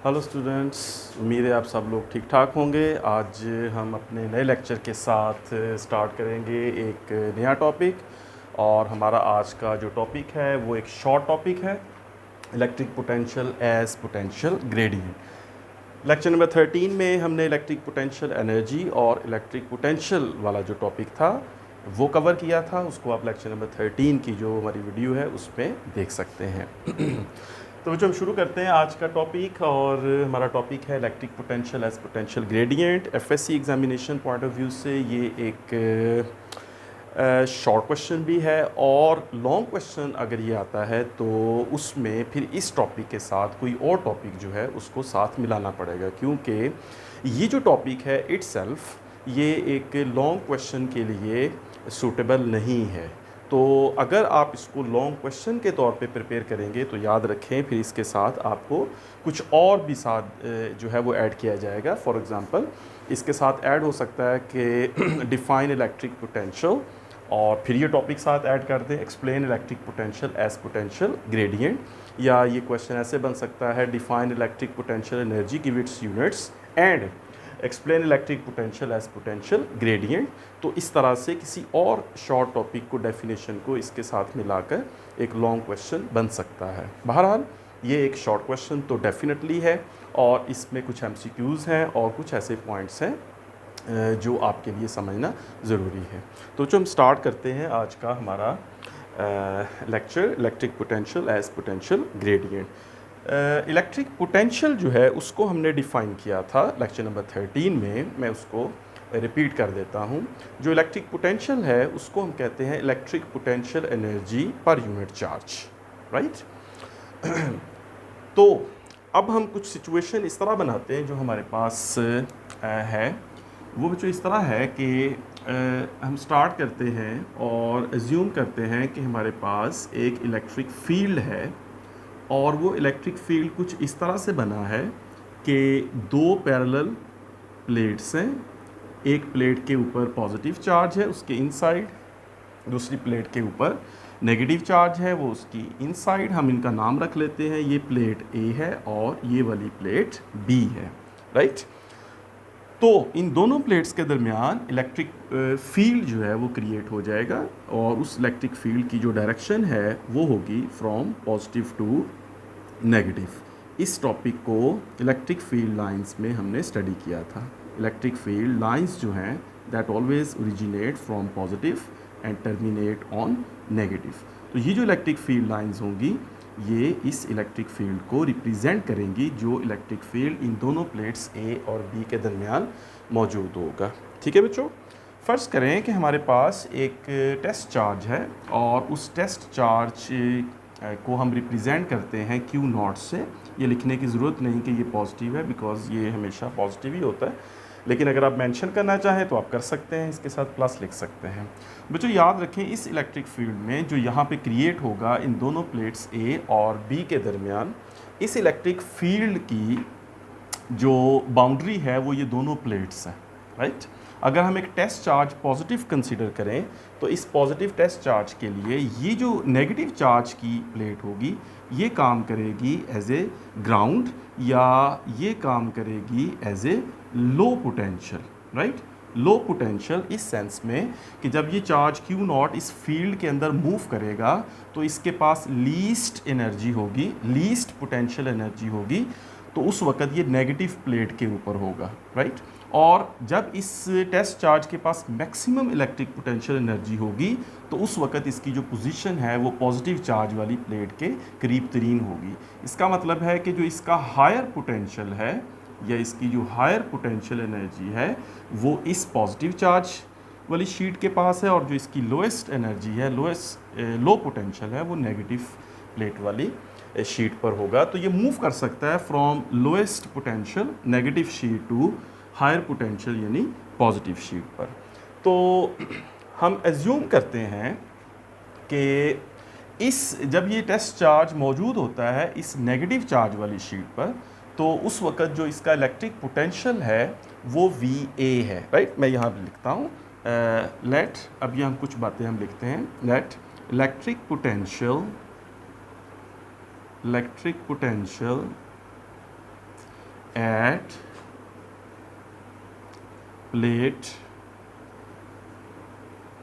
Hello students, उम्मीद है आप सब लोग ठीक ठाक होंगे। आज हम अपने नए लेक्चर के साथ स्टार्ट करेंगे एक नया टॉपिक। और हमारा आज का जो टॉपिक है वो एक शॉर्ट टॉपिक है, electric potential as potential gradient. Lecture number 13 में हमने इलेक्ट्रिक पोटेंशियल एनर्जी और इलेक्ट्रिक पोटेंशियल वाला जो टॉपिक था वो कवर किया था। उसको आप लेक्चर नंबर 13 की जो हमारी वीडियो है उसमें देख सकते हैं। तो बच्चों हम शुरू करते हैं आज का टॉपिक, और हमारा टॉपिक है electric potential as potential gradient. FSc examination point of view से ये एक शॉर्ट क्वेश्चन भी है, और लॉन्ग क्वेश्चन अगर ये आता है तो उसमें फिर इस टॉपिक के साथ कोई और टॉपिक जो है उसको साथ मिलाना पड़ेगा, क्योंकि ये जो टॉपिक है इट्सेल्फ ये एक लॉन्ग क्वेश्चन के लिए सूटेबल नहीं है। तो अगर आप इसको लॉन्ग क्वेश्चन के तौर पे प्रिपेयर करेंगे तो याद रखें फिर इसके साथ आपको कुछ और भी साथ जो है वो ऐड किया जाएगा। फॉर एग्ज़ाम्पल इसके साथ ऐड हो सकता है कि डिफ़ाइन इलेक्ट्रिक पोटेंशियल, और फिर ये टॉपिक साथ ऐड कर दें explain electric potential as potential gradient. या ये क्वेश्चन ऐसे बन सकता है define electric potential energy give its units and explain electric potential as potential gradient. तो इस तरह से किसी और शॉर्ट टॉपिक को डेफिनेशन को इसके साथ मिलाकर एक लॉन्ग क्वेश्चन बन सकता है। बहरहाल ये एक शॉर्ट क्वेश्चन तो डेफिनेटली है, और इसमें कुछ एमसीक्यूज़ हैं और कुछ ऐसे पॉइंट्स हैं जो आपके लिए समझना ज़रूरी है। तो जो हम स्टार्ट करते हैं आज का हमारा lecture electric potential as potential gradient. Electric potential जो है उसको हमने डिफ़ाइन किया था लेक्चर नंबर 13 में। मैं उसको रिपीट कर देता हूँ। जो इलेक्ट्रिक पोटेंशियल है उसको हम कहते हैं electric potential energy per unit charge, right. तो अब हम कुछ सिचुएशन इस तरह बनाते हैं जो हमारे पास है। वो बच्चों इस तरह है कि हम स्टार्ट करते हैं और एज्यूम करते हैं कि हमारे पास एक इलेक्ट्रिक फील्ड है, और वो इलेक्ट्रिक फील्ड कुछ इस तरह से बना है कि दो पैरेलल प्लेट्स हैं। एक प्लेट के ऊपर पॉजिटिव चार्ज है उसके इनसाइड, दूसरी प्लेट के ऊपर नेगेटिव चार्ज है वो उसकी इनसाइड। हम इनका नाम रख लेते हैं, ये प्लेट ए है और ये वाली प्लेट बी है, राइट। तो इन दोनों प्लेट्स के दरमियान इलेक्ट्रिक फील्ड जो है वो क्रिएट हो जाएगा, और उस इलेक्ट्रिक फील्ड की जो डायरेक्शन है वो होगी फ्रॉम पॉजिटिव टू नेगेटिव। इस टॉपिक को इलेक्ट्रिक फील्ड लाइंस में हमने स्टडी किया था। इलेक्ट्रिक फील्ड लाइंस जो हैं that always originate from positive and terminate on negative. तो ये जो इलेक्ट्रिक फील्ड लाइंस होंगी ये इस इलेक्ट्रिक फील्ड को रिप्रेजेंट करेंगी जो इलेक्ट्रिक फील्ड इन दोनों प्लेट्स ए और बी के दरमियान मौजूद होगा। ठीक है बच्चों, फ़र्ज़ करें कि हमारे पास एक टेस्ट चार्ज है, और उस टेस्ट चार्ज को हम रिप्रेजेंट करते हैं क्यू नॉट से। ये लिखने की ज़रूरत नहीं कि ये पॉजिटिव है, बिकॉज़ ये हमेशा पॉजिटिव ही होता है, लेकिन अगर आप मेंशन करना चाहें तो आप कर सकते हैं, इसके साथ प्लस लिख सकते हैं। बच्चों याद रखें इस इलेक्ट्रिक फील्ड में जो यहाँ पे क्रिएट होगा इन दोनों प्लेट्स ए और बी के दरमियान, इस इलेक्ट्रिक फील्ड की जो बाउंड्री है वो ये दोनों प्लेट्स हैं, राइट। अगर हम एक टेस्ट चार्ज पॉजिटिव कंसीडर करें तो इस पॉजिटिव टेस्ट चार्ज के लिए ये जो नेगेटिव चार्ज की प्लेट होगी ये काम करेगी एज ए ग्राउंड, या ये काम करेगी as a low potential, right. Low potential इस सेंस में कि जब ये चार्ज क्यू नॉट इस फील्ड के अंदर मूव करेगा तो इसके पास लीस्ट एनर्जी होगी, लीस्ट पोटेंशियल एनर्जी होगी, तो उस वक़्त ये नेगेटिव प्लेट के ऊपर होगा, राइट। और जब इस टेस्ट चार्ज के पास मैक्सिमम इलेक्ट्रिक पोटेंशियल एनर्जी होगी तो उस वक़्त इसकी जो पोजीशन है वो पॉजिटिव चार्ज वाली प्लेट के करीब तरीन होगी। इसका मतलब है कि जो इसका हायर पोटेंशियल है या इसकी जो हायर पोटेंशियल एनर्जी है वो इस पॉजिटिव चार्ज वाली शीट के पास है, और जो इसकी लोएस्ट एनर्जी है लो पोटेंशियल है वो नेगेटिव प्लेट वाली शीट पर होगा। तो ये मूव कर सकता है from lowest potential negative sheet to higher potential यानी पॉजिटिव शीट पर। तो हम एज्यूम करते हैं कि जब ये टेस्ट चार्ज मौजूद होता है इस नेगेटिव चार्ज वाली शीट पर, तो उस वक़्त जो इसका इलेक्ट्रिक पोटेंशियल है वो VA है, राइट। मैं यहाँ पर लिखता हूँ लेट, अब ये हम कुछ बातें हम लिखते हैं, let electric potential at plate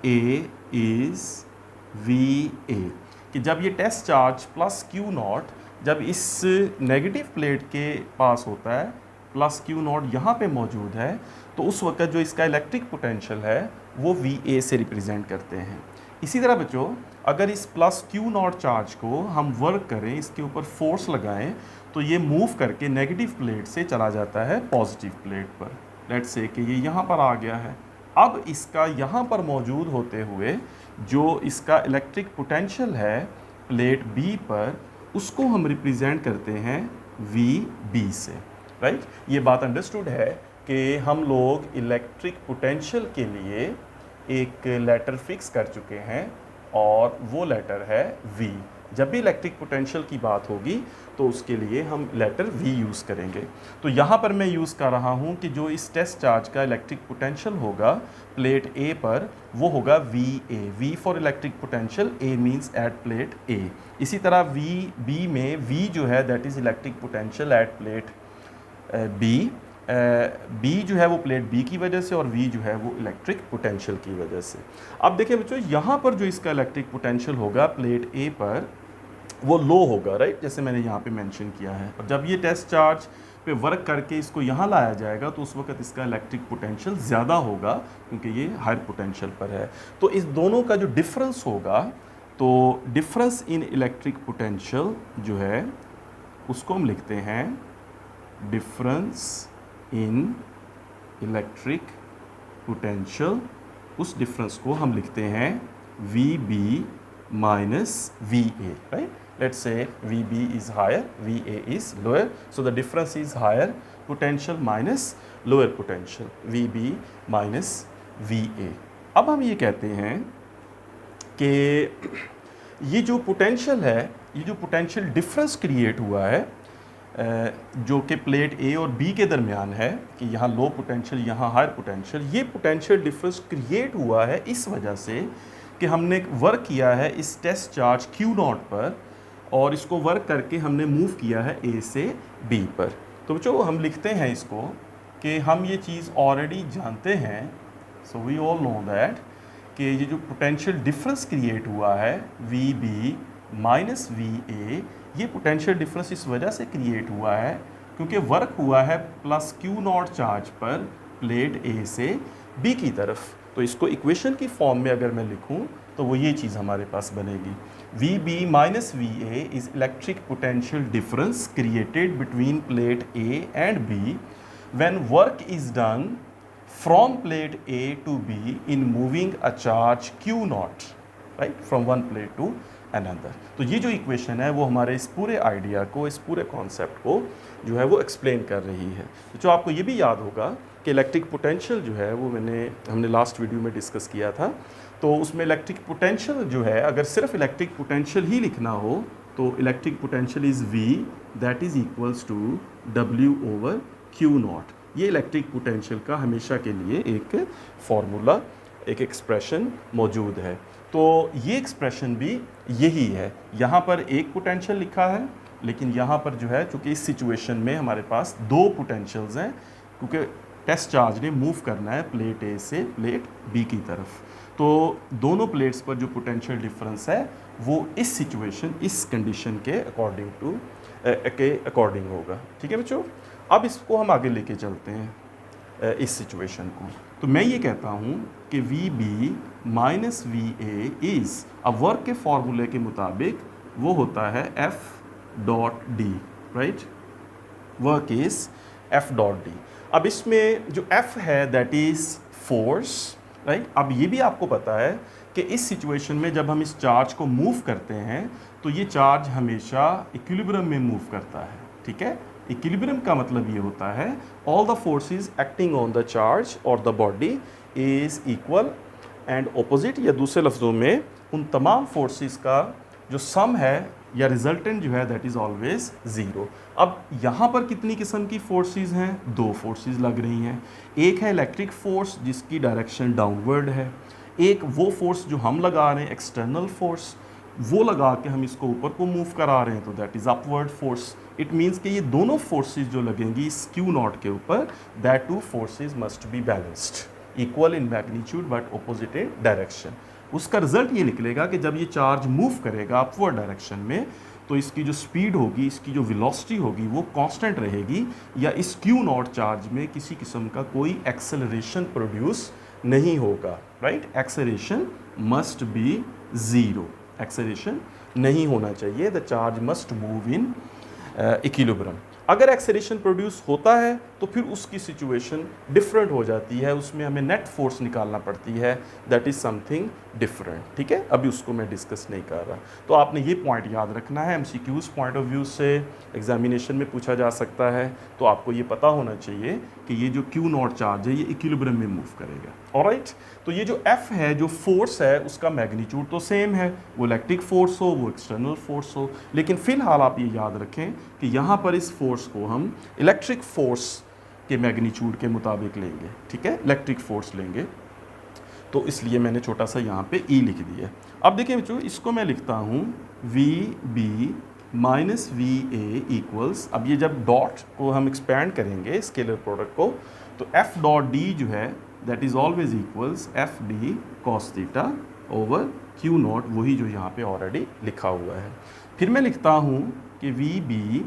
A is VA, कि जब ये test charge plus Q naught जब इस नेगेटिव प्लेट के पास होता है, प्लस क्यू नॉट यहाँ पे मौजूद है, तो उस वक्त जो इसका इलेक्ट्रिक पोटेंशियल है वो VA से रिप्रेजेंट करते हैं। इसी तरह बच्चों, अगर इस प्लस क्यू नॉट चार्ज को हम वर्क करें, इसके ऊपर फोर्स लगाएं, तो ये मूव करके नेगेटिव प्लेट से चला जाता है पॉजिटिव प्लेट पर। लेट्स से कि ये यहाँ पर आ गया है। अब इसका यहाँ पर मौजूद होते हुए जो इसका इलेक्ट्रिक पोटेंशियल है प्लेट B पर, उसको हम रिप्रेजेंट करते हैं VB से, राइट। ये बात अंडरस्टूड है कि हम लोग इलेक्ट्रिक पोटेंशियल के लिए एक लेटर फिक्स कर चुके हैं और वो लेटर है V। जब भी इलेक्ट्रिक पोटेंशियल की बात होगी तो उसके लिए हम लेटर V यूज़ करेंगे। तो यहाँ पर मैं यूज़ कर रहा हूँ कि जो इस टेस्ट चार्ज का इलेक्ट्रिक पोटेंशियल होगा प्लेट A पर, वो होगा VA। V for electric potential, A means at plate A। इसी तरह VB में V जो है that is electric potential at plate B। B जो है वो प्लेट B की वजह से और V जो है वो इलेक्ट्रिक पोटेंशियल की वजह से। अब देखिए बच्चों, यहाँ पर जो इसका इलेक्ट्रिक पोटेंशियल होगा प्लेट A पर, वो लो होगा, राइट, जैसे मैंने यहाँ पे मेंशन किया है। और जब ये टेस्ट चार्ज पे वर्क करके इसको यहाँ लाया जाएगा तो उस वक्त इसका इलेक्ट्रिक पोटेंशियल ज़्यादा होगा क्योंकि ये हायर पोटेंशियल पर है। तो इस दोनों का जो डिफरेंस होगा, तो डिफरेंस इन इलेक्ट्रिक पोटेंशियल जो है उसको हम लिखते हैं डिफरेंस इन इलेक्ट्रिक पोटेंशियल। उस डिफरेंस को हम लिखते हैं VB minus VA, right? Let's say VB is higher, VA is lower, so the difference is higher potential minus lower potential, VB minus VA। अब हम ये कहते हैं कि ये जो पोटेंशियल है, ये जो पोटेंशियल डिफरेंस क्रिएट हुआ है जो कि प्लेट A और B के दरमियान है, कि यहाँ लो पोटेंशियल यहाँ हायर पोटेंशियल, ये पोटेंशियल डिफरेंस क्रिएट हुआ है इस वजह से कि हमने वर्क किया है इस टेस्ट चार्ज Q नॉट पर और इसको वर्क करके हमने मूव किया है A से B पर। तो बच्चों हम लिखते हैं इसको कि हम ये चीज़ ऑलरेडी जानते हैं, so we all know that कि ये जो पोटेंशियल डिफरेंस क्रिएट हुआ है VB माइनस VA, ये पोटेंशियल डिफरेंस इस वजह से क्रिएट हुआ है क्योंकि वर्क हुआ है प्लस क्यू नॉट चार्ज पर प्लेट A से B की तरफ। तो इसको इक्वेशन की फॉर्म में अगर मैं लिखूं तो वो ये चीज़ हमारे पास बनेगी, VB minus VA is electric potential difference created between plate A and B when work is done from plate A to B in moving a charge Q naught, right, from one plate to another. तो ये जो equation है वो हमारे इस पूरे idea को, इस पूरे कॉन्सेप्ट को जो है वो एक्सप्लेन कर रही है। तो जो आपको ये भी याद होगा कि इलेक्ट्रिक पोटेंशियल जो है वो हमने लास्ट वीडियो में डिस्कस किया था। तो उसमें इलेक्ट्रिक पोटेंशियल जो है, अगर सिर्फ इलेक्ट्रिक पोटेंशियल ही लिखना हो तो electric potential is V that is equals to W over Q naught. ये इलेक्ट्रिक पोटेंशियल का हमेशा के लिए एक फॉर्मूला, एक एक्सप्रेशन मौजूद है। तो ये एक्सप्रेशन भी यही है। यहाँ पर एक पोटेंशियल लिखा है, लेकिन यहाँ पर जो है चूँकि इस सिचुएशन में हमारे पास दो पोटेंशियल्स हैं क्योंकि टेस्ट चार्ज ने मूव करना है प्लेट A से प्लेट B की तरफ। तो दोनों प्लेट्स पर जो पोटेंशियल डिफरेंस है वो इस सिचुएशन, इस कंडीशन के अकॉर्डिंग होगा। ठीक है बच्चों, अब इसको हम आगे लेके चलते हैं इस सिचुएशन को। तो मैं ये कहता हूँ कि VB माइनस VA इज़, अब वर्क के फॉर्मूले के मुताबिक वो होता है F dot D, right, work is F dot D। अब इसमें जो F है दैट इज़ फोर्स, राइट। अब ये भी आपको पता है कि इस सिचुएशन में जब हम इस चार्ज को मूव करते हैं तो ये चार्ज हमेशा इक्विलिब्रियम में मूव करता है, ठीक है। इक्विलिब्रियम का मतलब ये होता है all the forces acting on the charge और the body is equal and opposite, या दूसरे लफ्ज़ों में उन तमाम फोर्सेस का जो सम है या रिजल्टेंट जो है दैट इज़ ऑलवेज ज़ीरो। अब यहाँ पर कितनी किस्म की फोर्सेस हैं? दो फोर्सेस लग रही हैं। एक है इलेक्ट्रिक फोर्स जिसकी डायरेक्शन डाउनवर्ड है, एक वो फोर्स जो हम लगा रहे हैं एक्सटर्नल फोर्स, वो लगा के हम इसको ऊपर को मूव करा रहे हैं, तो that is upward force. It means कि ये दोनों फोर्सेस जो लगेंगी इस क्यू नॉट के ऊपर, that two forces must be balanced, equal in magnitude but opposite in direction. उसका रिजल्ट ये निकलेगा कि जब ये चार्ज मूव करेगा अपवर्ड डायरेक्शन में, तो इसकी जो स्पीड होगी, इसकी जो वेलोसिटी होगी वो कांस्टेंट रहेगी, या इस क्यू नॉट चार्ज में किसी किस्म का कोई एक्सेलरेशन प्रोड्यूस नहीं होगा, right. Acceleration must be zero, acceleration नहीं होना चाहिए, the charge must move in equilibrium. अगर एक्सेलरेशन प्रोड्यूस होता है तो फिर उसकी सिचुएशन डिफरेंट हो जाती है, उसमें हमें नेट फोर्स निकालना पड़ती है, दैट इज़ समथिंग डिफरेंट, ठीक है। अभी उसको मैं डिस्कस नहीं कर रहा। तो आपने ये पॉइंट याद रखना है, एमसीक्यूज़ पॉइंट ऑफ व्यू से एग्जामिनेशन में पूछा जा सकता है, तो आपको ये पता होना चाहिए कि ये जो क्यू नॉट चार्ज है ये इक्विलिब्रियम में मूव करेगा, ऑलराइट। तो ये जो एफ है, जो फोर्स है, उसका मैग्नीट्यूड तो सेम है, वो इलेक्ट्रिक फोर्स हो, वो एक्सटर्नल फोर्स हो, लेकिन फिलहाल आप ये याद रखें कि यहाँ पर इस फोर्स को हम इलेक्ट्रिक फोर्स के मैग्नीट्यूड के मुताबिक लेंगे, ठीक है, इलेक्ट्रिक फोर्स लेंगे। तो इसलिए मैंने छोटा सा यहाँ पे ई लिख दिया। अब देखिए बच्चों, इसको मैं लिखता हूँ V B minus V A equals, अब ये जब डॉट को हम एक्सपैंड करेंगे स्केलर प्रोडक्ट को, तो एफ डॉट डी जो है that is always equals F D cos theta over Q not, वही जो यहाँ पे ऑलरेडी लिखा हुआ है। फिर मैं लिखता हूँ कि V B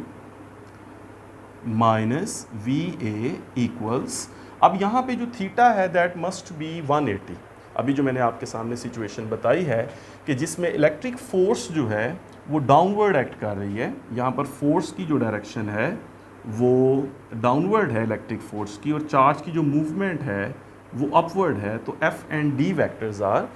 minus V A equals, अब यहाँ पे जो थीटा है दैट मस्ट बी 180। अभी जो मैंने आपके सामने सिचुएशन बताई है कि जिसमें इलेक्ट्रिक फोर्स जो है वो डाउनवर्ड एक्ट कर रही है, यहाँ पर फोर्स की जो डायरेक्शन है वो डाउनवर्ड है इलेक्ट्रिक फोर्स की, और चार्ज की जो मूवमेंट है वो अपवर्ड है। तो F and D vectors are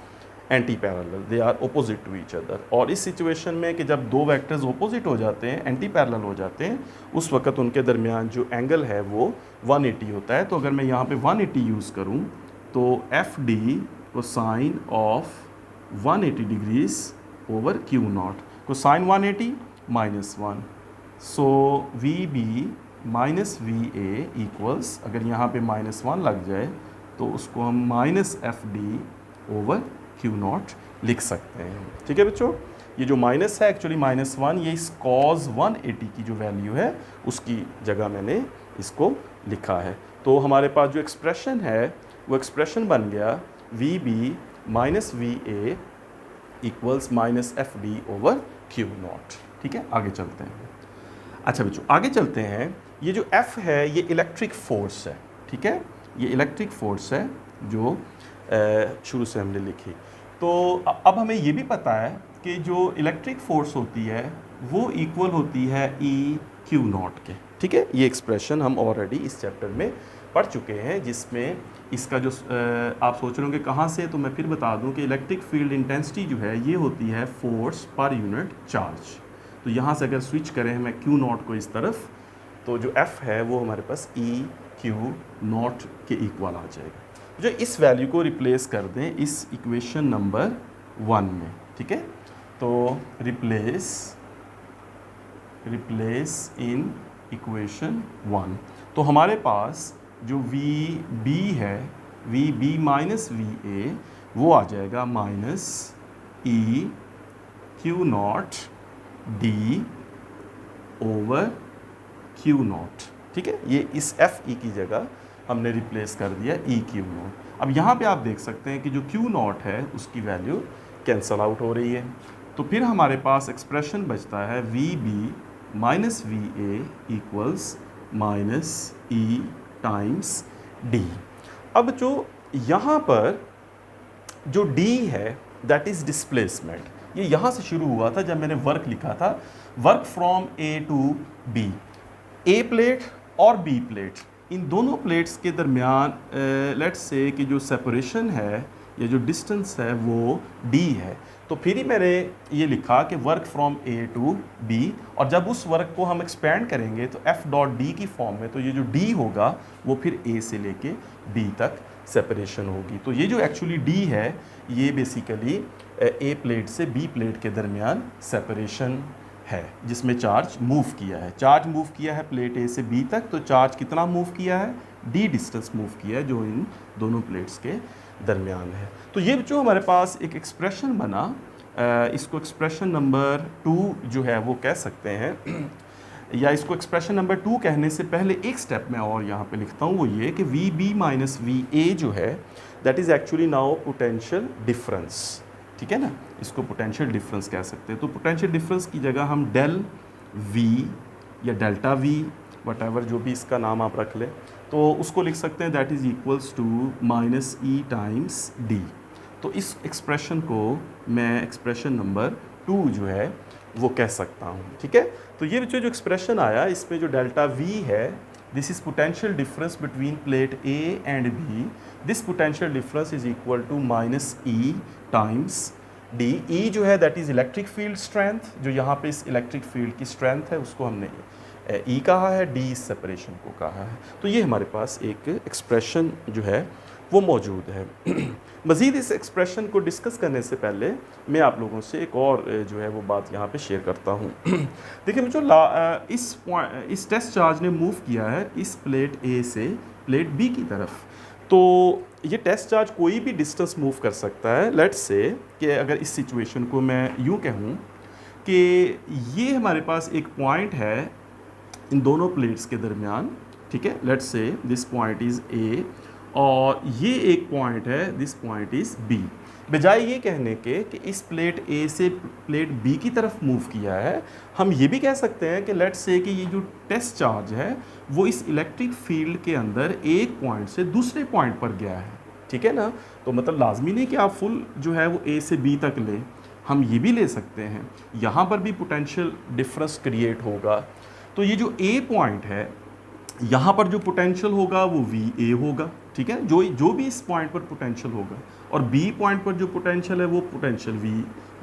anti parallel, they are opposite to each other. और इस सिचुएशन में कि जब दो वेक्टर्स ओपोजिट हो जाते हैं, एंटी पैरेलल हो जाते हैं, उस वक्त उनके दरमियान जो एंगल है वो 180 होता है। तो अगर मैं यहाँ पे 180 यूज़ करूँ तो एफ डी को sine of 180 degrees over Q naught, को sine 180 -1, so V B minus V A equals, अगर यहाँ पे -1 लग जाए तो उसको हम minus F D over Q naught लिख सकते हैं, ठीक है बच्चों। ये जो माइनस है एक्चुअली -1, ये इस कॉज 180 की जो वैल्यू है उसकी जगह मैंने इसको लिखा है। तो हमारे पास जो एक्सप्रेशन है वो एक्सप्रेशन बन गया V B minus V A equals minus F D over Q naught, ठीक है। आगे चलते हैं। अच्छा बच्चों, आगे चलते हैं। ये जो एफ है ये इलेक्ट्रिक फोर्स है, ठीक है, ये इलेक्ट्रिक फोर्स है जो शुरू से हमने लिखी। तो अब हमें ये भी पता है कि जो इलेक्ट्रिक फोर्स होती है वो इक्वल होती है ई क्यू नॉट के, ठीक है। ये एक्सप्रेशन हम ऑलरेडी इस चैप्टर में पढ़ चुके हैं, जिसमें इसका जो आप सोच रहे होंगे कहाँ से, तो मैं फिर बता दूं कि इलेक्ट्रिक फील्ड इंटेंसिटी जो है ये होती है फोर्स पर यूनिट चार्ज। तो यहाँ से अगर स्विच करें मैं क्यू नॉट को इस तरफ, तो जो एफ है वो हमारे पास ई क्यू नॉट के इक्वल आ जाएगा। जो इस वैल्यू को रिप्लेस कर दें इस इक्वेशन नंबर 1 में, ठीक है। तो रिप्लेस इन इक्वेशन 1, तो हमारे पास जो वी बी है, V B minus V A, वो आ जाएगा minus E Q naught D over Q naught, ठीक है। ये इस एफ ई की जगह हमने रिप्लेस कर दिया ई क्यू नॉट। अब यहाँ पे आप देख सकते हैं कि जो क्यू नॉट है उसकी वैल्यू कैंसल आउट हो रही है, तो फिर हमारे पास एक्सप्रेशन बचता है V B minus V A equals minus E times D. अब जो यहाँ पर जो डी है दैट इज़ डिस्प्लेसमेंट, ये यहाँ से शुरू हुआ था जब मैंने वर्क लिखा था, work from A to B. A plate और बी प्लेट, इन दोनों प्लेट्स के दरमियान लेट्स से कि जो सेपरेशन है या जो डिस्टेंस है वो d है। तो फिर ही मैंने ये लिखा कि work from A to B, और जब उस वर्क को हम एक्सपेंड करेंगे तो एफ डॉट डी की फॉर्म में, तो ये जो d होगा वो फिर a से लेके b तक सेपरेशन होगी। तो ये जो एक्चुअली d है ये बेसिकली ए प्लेट से बी प्लेट के दरमियान सेपरेशन है, जिसमें चार्ज मूव किया है। चार्ज मूव किया है प्लेट ए से बी तक, तो चार्ज कितना मूव किया है, डी डिस्टेंस मूव किया है जो इन दोनों प्लेट्स के दरमियान है। तो ये जो हमारे पास एक एक्सप्रेशन बना इसको एक्सप्रेशन नंबर 2 जो है वो कह सकते हैं या इसको एक्सप्रेशन नंबर 2 कहने से पहले एक स्टेप मैं और यहाँ पे लिखता हूँ, वो ये कि V B minus V A जो है that is actually now potential difference, ठीक है ना, इसको पोटेंशियल डिफरेंस कह सकते हैं। तो पोटेंशियल डिफरेंस की जगह हम डेल वी या डेल्टा वी वट जो भी इसका नाम आप रख लें, तो उसको लिख सकते हैं that is equals to minus E times D. तो इस एक्सप्रेशन को मैं एक्सप्रेशन नंबर 2 जो है वो कह सकता हूँ, ठीक है। तो ये जो एक्सप्रेशन आया इसमें जो डेल्टा वी है, this is potential difference between plate A and B. This potential difference is equal to minus E times D. E जो है that is electric field strength, जो यहाँ पे इस इलेक्ट्रिक फील्ड की स्ट्रेंथ है उसको हमने ई कहा है, डी इस सेपरेशन को कहा है। तो ये हमारे पास एक एक्सप्रेशन जो है वो मौजूद है। मज़ीद इस एक्सप्रेशन को डिस्कस करने से पहले मैं आप लोगों से एक और जो है वो बात यहाँ पे शेयर करता हूँ। देखिए बच्चों, इस टेस्ट चार्ज ने मूव किया है इस प्लेट ए से प्लेट बी की तरफ। तो ये टेस्ट चार्ज कोई भी डिस्टेंस मूव कर सकता है। लेट्स से कि अगर इस सिचुएशन को मैं यूँ कहूँ कि ये हमारे पास एक पॉइंट है इन दोनों प्लेट्स के दरमियान, ठीक है। Let's say this point is a और ये एक पॉइंट है, दिस पॉइंट इज़ बी। बजाय ये कहने के कि इस प्लेट ए से प्लेट बी की तरफ मूव किया है, हम ये भी कह सकते हैं कि लेट्स से कि ये जो टेस्ट चार्ज है वो इस इलेक्ट्रिक फील्ड के अंदर एक पॉइंट से दूसरे पॉइंट पर गया है, ठीक है ना। तो मतलब लाजमी नहीं कि आप फुल जो है वो ए से बी तक लें, हम ये भी ले सकते हैं, यहाँ पर भी पोटेंशियल डिफरेंस क्रिएट होगा। तो ये जो ए पॉइंट है यहाँ पर जो पोटेंशियल होगा वो वी ए होगा, ठीक है, जो भी इस पॉइंट पर पोटेंशियल होगा, और बी पॉइंट पर जो पोटेंशियल है वो पोटेंशियल वी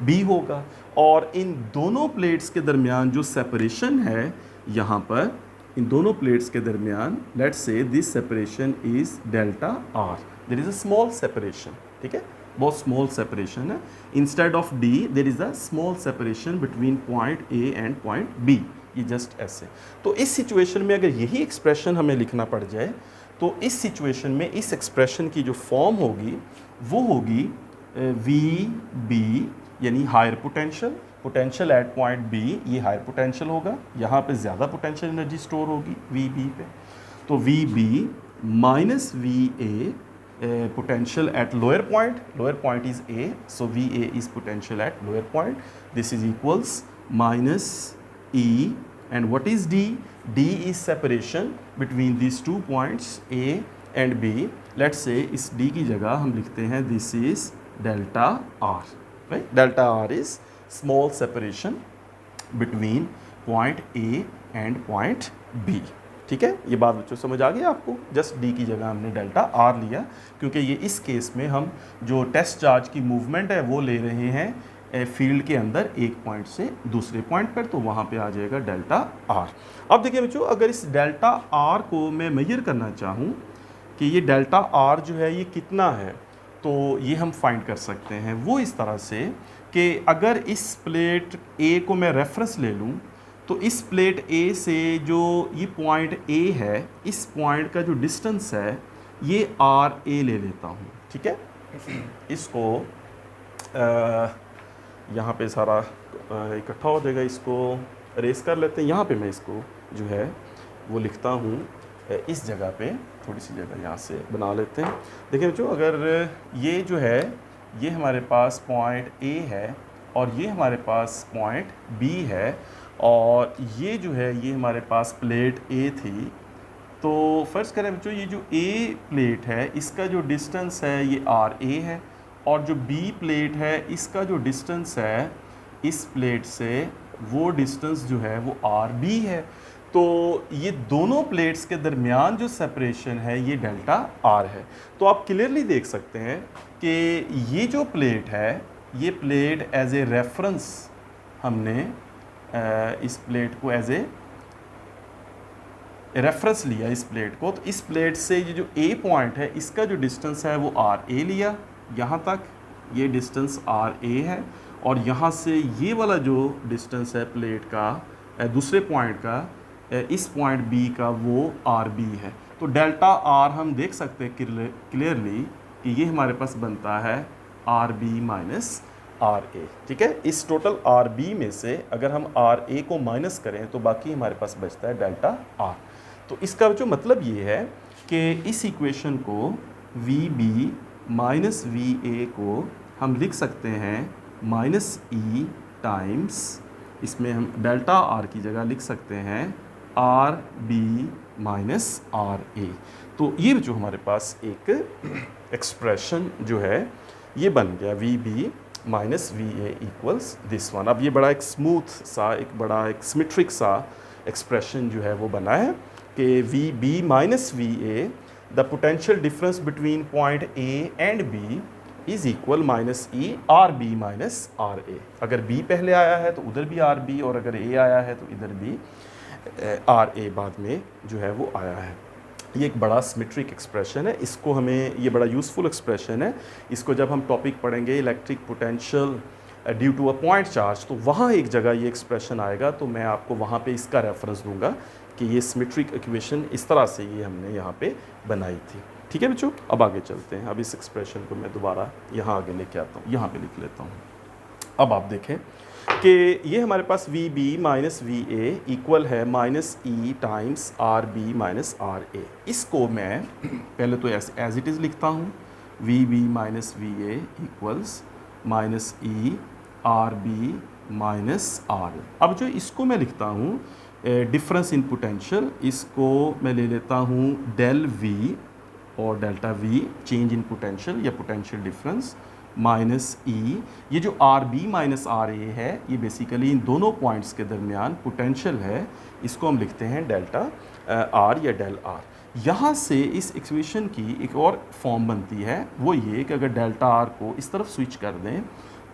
बी होगा। और इन दोनों प्लेट्स के दरमियान जो सेपरेशन है यहाँ पर, इन दोनों प्लेट्स के दरमियान let's say this separation is delta R. There is a small separation, ठीक है, बहुत स्मॉल सेपरेशन है। Instead of D there is a small separation between point A and point B, ये जस्ट ऐसे। तो इस सिचुएशन में अगर यही एक्सप्रेशन हमें लिखना पड़ जाए तो इस सिचुएशन में इस एक्सप्रेशन की जो फॉर्म होगी वो होगी वी बी यानी higher potential, potential at point B, ये हायर पोटेंशियल होगा, यहाँ पे ज़्यादा पोटेंशियल एनर्जी स्टोर होगी वी बी पे। तो V B minus V A potential at lower point is A, so VA is potential at lower point. This is equals minus E, and what is D? D is separation between these 2 points A and B. Let's say इस D की जगह हम लिखते हैं this is delta R, right? Delta R is small separation between point A and point B. ठीक है, ये बात बच्चों समझ आ गई आपको। जस्ट डी की जगह हमने डेल्टा आर लिया क्योंकि ये इस केस में हम जो टेस्ट चार्ज की मूवमेंट है वो ले रहे हैं फील्ड के अंदर एक पॉइंट से दूसरे पॉइंट पर, तो वहाँ पे आ जाएगा डेल्टा आर। अब देखिए बच्चों, अगर इस डेल्टा आर को मैं मेजर करना चाहूँ कि ये डेल्टा आर जो है ये कितना है, तो ये हम फाइंड कर सकते हैं वो इस तरह से कि अगर इस प्लेट ए को मैं रेफरेंस ले लूँ तो इस प्लेट ए से जो ये पॉइंट ए है, इस पॉइंट का जो डिस्टेंस है ये आर ए ले लेता हूँ, ठीक है। इसको यहाँ पे सारा इकट्ठा हो जाएगा, इसको रेस कर लेते हैं। यहाँ पे मैं इसको जो है वो लिखता हूँ इस जगह पे, थोड़ी सी जगह यहाँ से बना लेते हैं। देखिए बच्चों, अगर ये जो है ये हमारे पास पॉइंट ए है और ये हमारे पास पॉइंट बी है, और ये जो है ये हमारे पास प्लेट ए थी, तो फर्स्ट करें बच्चों ये जो ए प्लेट है इसका जो डिस्टेंस है ये आर ए है, और जो बी प्लेट है इसका जो डिस्टेंस है इस प्लेट से वो डिस्टेंस जो है वो आर बी है। तो ये दोनों प्लेट्स के दरमियान जो सेपरेशन है ये डेल्टा आर है। तो आप क्लियरली देख सकते हैं कि ये जो प्लेट है ये प्लेट एज ए रेफरेंस हमने इस प्लेट को एज ए रेफरेंस लिया इस प्लेट को। तो इस प्लेट से ये जो ए पॉइंट है इसका जो डिस्टेंस है वो आर ए लिया, यहाँ तक ये डिस्टेंस आर ए है, और यहाँ से ये वाला जो डिस्टेंस है प्लेट का दूसरे पॉइंट का इस पॉइंट बी का वो आर बी है। तो डेल्टा आर हम देख सकते हैं क्लियरली कि ये हमारे पास बनता है आर बी माइनस आर ए। ठीक है, इस टोटल आर बी में से अगर हम आर ए को माइनस करें तो बाकी हमारे पास बचता है डेल्टा आर। तो इसका जो मतलब ये है कि इस इक्वेशन को V B minus V A को हम लिख सकते हैं माइनस ई टाइम्स, इसमें हम डेल्टा आर की जगह लिख सकते हैं आर बी माइनस आर ए। तो ये जो हमारे पास एक एक्सप्रेशन जो है ये बन गया V B minus V A equals this one. अब ये बड़ा एक स्मूथ सा, एक बड़ा एक सिमेट्रिक सा एक्सप्रेशन जो है वो बना है कि V B minus V A, the potential difference between point A and B is equal minus E R B minus R A. अगर बी पहले आया है तो उधर भी आर बी, और अगर ए आया है तो इधर भी आर ए बाद में जो है वो आया है। ये एक बड़ा सिमेट्रिक एक्सप्रेशन है, इसको हमें, ये बड़ा यूज़फुल एक्सप्रेशन है। इसको जब हम टॉपिक पढ़ेंगे electric potential due to a point charge, तो वहाँ एक जगह ये एक्सप्रेशन आएगा, तो मैं आपको वहाँ पे इसका रेफरेंस दूंगा कि ये सिमेट्रिक इक्वेशन इस तरह से ये हमने यहाँ पे बनाई थी। ठीक है बच्चों, अब आगे चलते हैं। अब इस एक्सप्रेशन को मैं दोबारा यहाँ आगे लेके आता हूँ, यहाँ पे लिख लेता हूँ। अब आप देखें कि ये हमारे पास V B minus V A equal है minus E times R B minus R A. इसको मैं पहले तो एज इट इज़ लिखता हूँ, V B minus V A equals minus E R B minus R A. अब जो इसको मैं लिखता हूँ डिफरेंस इन पोटेंशियल, इसको मैं ले लेता हूँ डेल वी और delta we, change in potential या पोटेंशियल डिफरेंस, माइनस ई, ये जो आर बी माइनस आर ए है ये बेसिकली इन दोनों पॉइंट्स के दरमियान पोटेंशियल है, इसको हम लिखते हैं डेल्टा आर या डेल आर। यहाँ से इस इक्वेशन की एक और फॉर्म बनती है, वो ये कि अगर डेल्टा आर को इस तरफ स्विच कर दें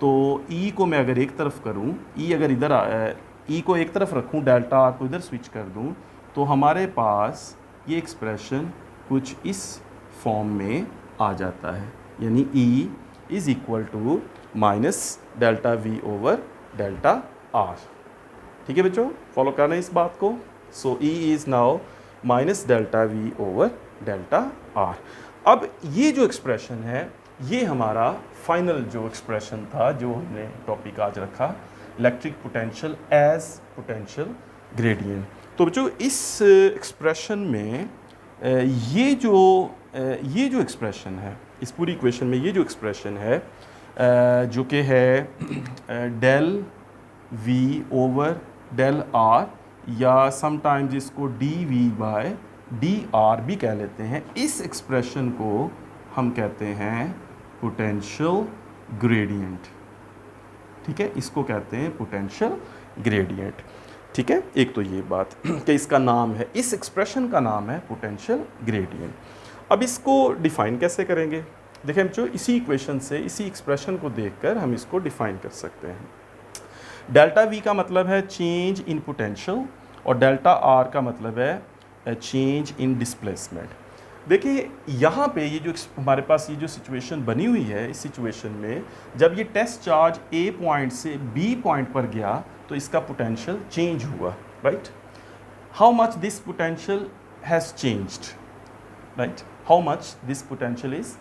तो ई को मैं अगर एक तरफ करूँ, ई अगर इधर ई को एक तरफ रखूँ, डेल्टा आर को इधर स्विच कर दूँ, तो हमारे पास ये एक्सप्रेशन कुछ इस फॉर्म में आ जाता है, यानी E is equal to minus delta V over delta R. ठीक है बच्चों, फॉलो करना है इस बात को। So E is now minus delta V over delta R. अब ये जो एक्सप्रेशन है ये हमारा फाइनल जो एक्सप्रेशन था जो हमने टॉपिक आज रखा, electric potential as potential gradient. तो बच्चों इस एक्सप्रेशन में ये जो एक्सप्रेशन है, इस पूरी इक्वेशन में ये जो एक्सप्रेशन है जो कि है del V over del R, या समटाइम्स इसको D V by D R भी कह लेते हैं, इस एक्सप्रेशन को हम कहते हैं पोटेंशियल ग्रेडियंट। ठीक है, इसको कहते हैं पोटेंशियल ग्रेडियंट। ठीक है, एक तो ये बात कि इसका नाम है, इस एक्सप्रेशन का नाम है पोटेंशियल ग्रेडियंट। अब इसको डिफ़ाइन कैसे करेंगे? देखें बच्चों, इसी इक्वेशन से, इसी एक्सप्रेशन को देखकर हम इसको डिफ़ाइन कर सकते हैं। डेल्टा वी का मतलब है चेंज इन पोटेंशियल और डेल्टा आर का मतलब है चेंज इन डिस्प्लेसमेंट। देखिए यहाँ पे ये जो हमारे पास ये जो सिचुएशन बनी हुई है, इस सिचुएशन में जब ये टेस्ट चार्ज ए पॉइंट से बी पॉइंट पर गया तो इसका पोटेंशियल चेंज हुआ, right. How much this potential has changed, right, how much this potential is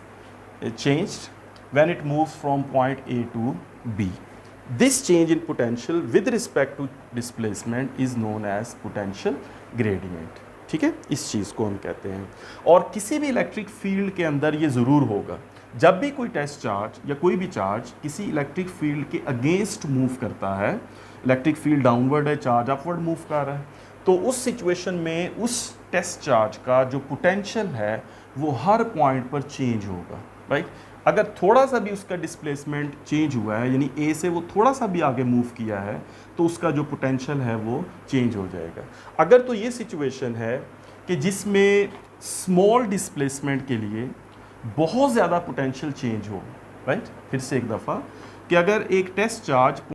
changed when it moves from point A to B. This change in potential with respect to displacement is known as potential gradient. ठीक है, इस चीज़ को हम कहते हैं। और किसी भी इलेक्ट्रिक फील्ड के अंदर ये ज़रूर होगा, जब भी कोई टेस्ट चार्ज या कोई भी चार्ज किसी इलेक्ट्रिक फील्ड के अगेंस्ट मूव करता है, इलेक्ट्रिक फील्ड डाउनवर्ड है, चार्ज अपवर्ड मूव कर रहा है, तो उस सिचुएशन में उस टेस्ट चार्ज का जो पोटेंशियल है वो हर पॉइंट पर चेंज होगा, राइट। अगर थोड़ा सा भी उसका डिस्प्लेसमेंट चेंज हुआ है, यानी ए से वो थोड़ा सा भी आगे मूव किया है, तो उसका जो पोटेंशियल है वो चेंज हो जाएगा। अगर तो ये सिचुएशन है कि जिसमें स्मॉल डिस्प्लेसमेंट के लिए बहुत ज़्यादा पोटेंशियल चेंज हो, राइट। फिर से एक दफ़ा कि अगर एक टेस्ट चार्ज